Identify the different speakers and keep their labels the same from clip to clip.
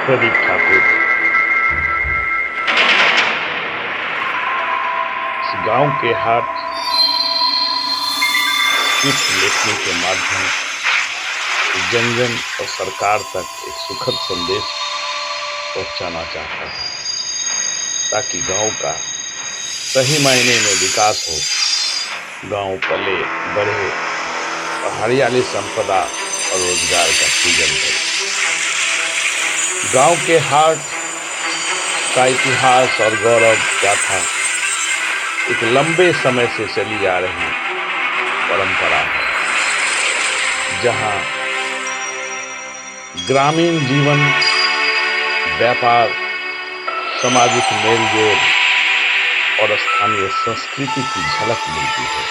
Speaker 1: प्रदीप ठाकुर। इस गांव के हाट स्क्रिप्ट लेखनी के माध्यम से जन जन और सरकार तक एक सुखद संदेश पहुंचाना चाहता हूं, ताकि गांव का सही मायने में विकास हो, गांव पले बढ़े और हरियाली संपदा और रोजगार का सृजन करे। गांव के हाट का इतिहास और गौरव गाथा एक लंबे समय से चली आ रही परंपरा है, जहां ग्रामीण जीवन, व्यापार, सामाजिक मेलजोल और स्थानीय संस्कृति की झलक मिलती है।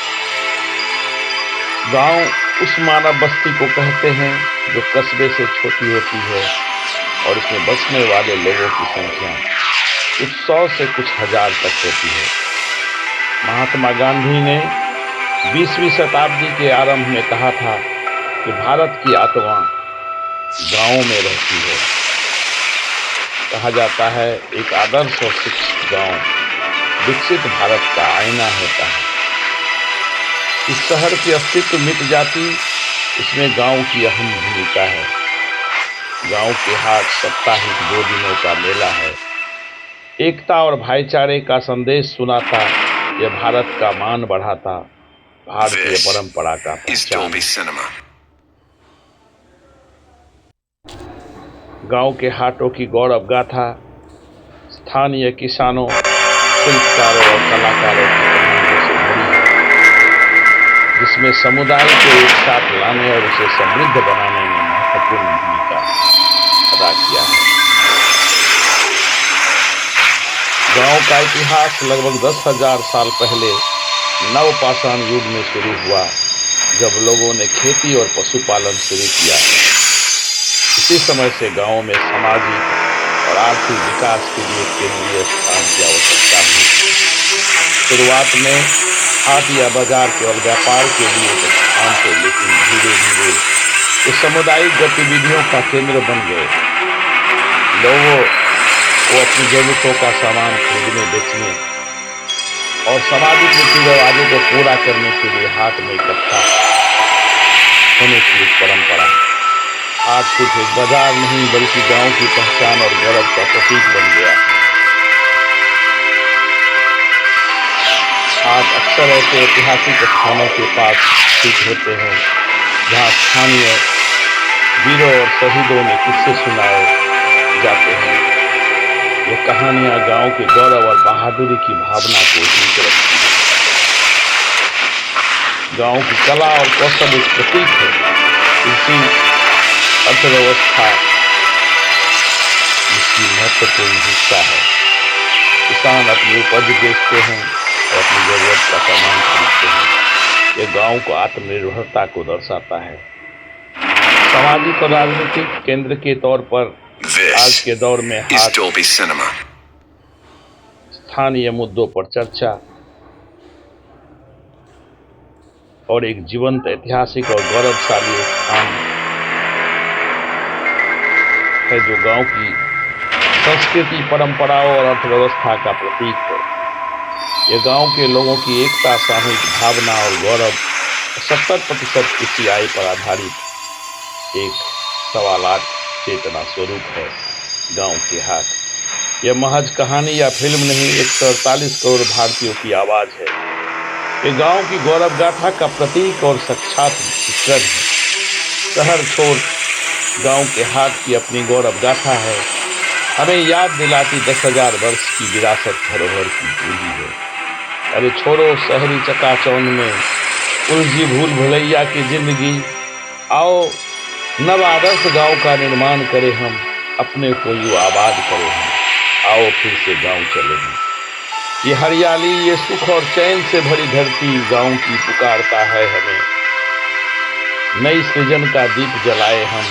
Speaker 1: गांव उस मानव बस्ती को कहते हैं जो कस्बे से छोटी होती है और इसमें बसने वाले लोगों की संख्या कुछ 100 से कुछ हजार तक होती है। महात्मा गांधी ने 20वीं शताब्दी के आरंभ में कहा था कि भारत की आत्मा गांवों में रहती है। कहा जाता है, एक आदर्श और शिक्षित गांव विकसित भारत का आईना होता है। इस शहर की अस्तित्व मिट जाती, इसमें गांव की अहम भूमिका है। गांव के हाट साप्ताहिक 2 दिनों का मेला है। एकता और भाईचारे का संदेश सुनाता, यह भारत का मान बढ़ाता, भारतीय परंपरा का पहचान। गांव के हाटों की गौरव गाथा स्थानीय किसानों, शिल्पकारों और कलाकारों की कहानियों से भरी है, जिसमें समुदाय को एक साथ लाने और उसे समृद्ध बनाने में महत्वपूर्ण भूमिका अदा किया है। गांव का इतिहास लगभग 10,000 साल पहले नवपाषाण युग में शुरू हुआ, जब लोगों ने खेती और पशुपालन शुरू किया। इसी समय से गांवों में सामाजिक और आर्थिक विकास के लिए केंद्रीय स्थान की आवश्यकता हुई। शुरुआत में हाट या बाजार केवल व्यापार के लिए एक स्थान थे, लेकिन धीरे धीरे ये सामुदायिक गतिविधियों का केंद्र बन गए। लोगों को अपनी जरूरतों का सामान खरीदने, बेचने और सामाजिक रीति रिवाजों को पूरा करने के लिए हाट में इकट्ठा होने की एक परंपरा। हाट सिर्फ एक बाजार नहीं, बल्कि गांव की पहचान और गौरव का प्रतीक बन गया। हाट अक्सर ऐसे ऐतिहासिक स्थानों के पास स्थित होते हैं, जहां स्थानीय वीरों और शहीदों ने किस्से सुनाए जाते हैं। ये कहानियां गांव के गौरव और बहादुरी की भावना को जीवित रखती है। गांव की कला और कौशल एक प्रतीक है। कृषि अर्थव्यवस्था इसकी महत्वपूर्ण हिस्सा है। किसान अपनी उपज बेचते हैं और अपनी जरूरत का सामान खरीदते हैं। यह गांव को आत्मनिर्भरता को दर्शाता है। सामाजिक और राजनीतिक केंद्र के तौर पर आज के दौर में हाट स्थानीय मुद्दों पर चर्चा और एक जीवंत ऐतिहासिक और गौरवशाली स्थान है, जो गांव की संस्कृति, परंपराओं और अर्थव्यवस्था का प्रतीक है। यह गांव के लोगों की एकता, सामूहिक भावना और गौरव 70% कृषि आय पर आधारित एक 1.25 चेतना स्वरूप है। गांव के हाट यह महज कहानी या फिल्म नहीं, 148 करोड़ भारतीयों की आवाज है। ये गांव की गौरव गाथा का प्रतीक और साक्षात चित्रण है। शहर छोड़ गांव के हाट की अपनी गौरव गाथा है, हमें याद दिलाती 10,000 वर्ष की विरासत धरोहर की पूंजी है। अरे छोड़ो शहरी चकाचौंध में उलझी भूल भुलैया की जिंदगी, आओ नव आदर्श गांव का निर्माण करें हम, अपने को यूं आबाद करें हम, आओ फिर से गांव चले हम। ये हरियाली, ये सुख और चैन से भरी धरती गांव की पुकारता है हमें। नई सृजन का दीप जलाए हम,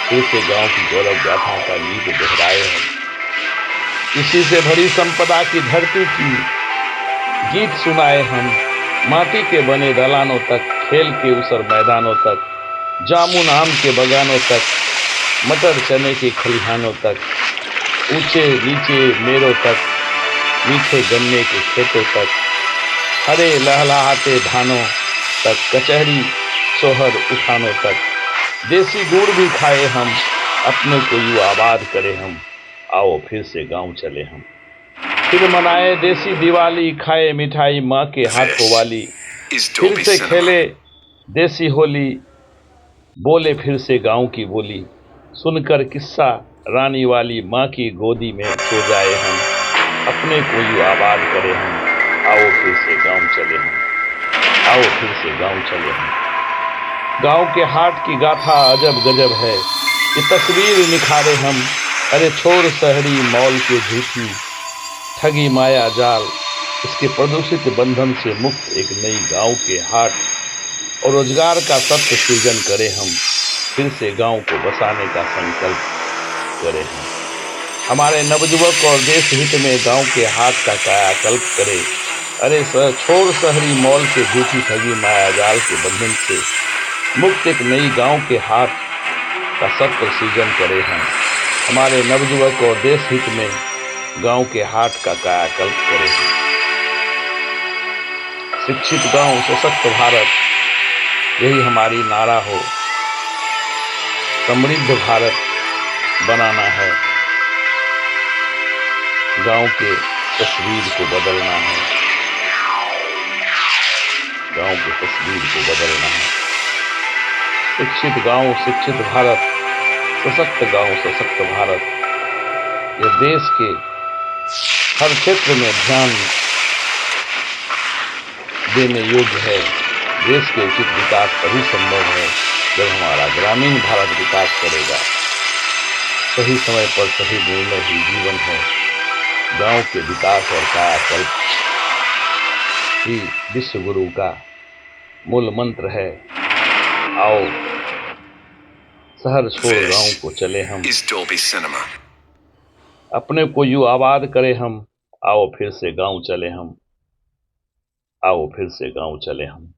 Speaker 1: फिर से गांव की गौरव गाथा का गीत दोहराए हम। इसी से भरी संपदा की धरती की गीत सुनाए हम। माटी के बने दलानों तक, खेल के ऊसर मैदानों तक, जामुन आम के बगानों तक, मटर चने के खलिहानों तक, ऊंचे नीचे मेरों तक, मीठे गन्ने के खेतों तक, हरे लहलहाते धानों तक, कचहरी सोहर उठानों तक, देसी गुड़ भी खाए हम, अपने को यूं आबाद करे हम, आओ फिर से गांव चले हम। फिर मनाए देसी दिवाली, खाए मिठाई माँ के हाथों
Speaker 2: This
Speaker 1: वाली,
Speaker 2: is
Speaker 1: फिर
Speaker 2: Dolby
Speaker 1: से
Speaker 2: Cinema.
Speaker 1: खेले देसी होली, बोले फिर से गांव की बोली, सुनकर किस्सा रानी वाली, माँ की गोदी में सो जाए हम, अपने को यूं आबाद करे हम, आओ फिर से गांव चले हम, आओ फिर से गांव चले हम। गांव के हाट की गाथा अजब गजब है, ये तस्वीर निखारे हम, अरे छोर शहरी मॉल के झूठी ठगी माया जाल, इसके प्रदूषित बंधन से मुक्त एक नई गांव के हाट और रोजगार का सत्य सृजन करें हम, फिर से गांव को बसाने का संकल्प करें हम। हमारे नवयुवक और देश हित में गांव के हाट का कायाकल्प करें, अरे छोड़ शहरी मॉल के झूठी ठगी माया जाल के बंधन से मुक्त एक नई गांव के हाट का सत्य सृजन करें हम। हमारे नवयुवक और देश हित में गांव के हाट का कायाकल्प करें हम। शिक्षित गांव सशक्त भारत, यही हमारी नारा हो। समृद्ध भारत बनाना है, गांव के तस्वीर को बदलना है, गांव की तस्वीर को बदलना है। शिक्षित गांव शिक्षित भारत, सशक्त गांव सशक्त भारत, यह देश के हर क्षेत्र में ध्यान देने योग्य है। देश के उचित विकास तभी संभव है जब हमारा ग्रामीण भारत विकास करेगा। सही समय पर सही निर्णय ही जीवन है। गांव के विकास और कायाकल्प ही विश्व गुरु का मूल मंत्र है। आओ शहर छोड़ गांव को चले हम,
Speaker 2: is Dolby Cinema.
Speaker 1: अपने को यूं आबाद करें हम, आओ फिर से गांव चले हम, आओ फिर से गांव चले हम।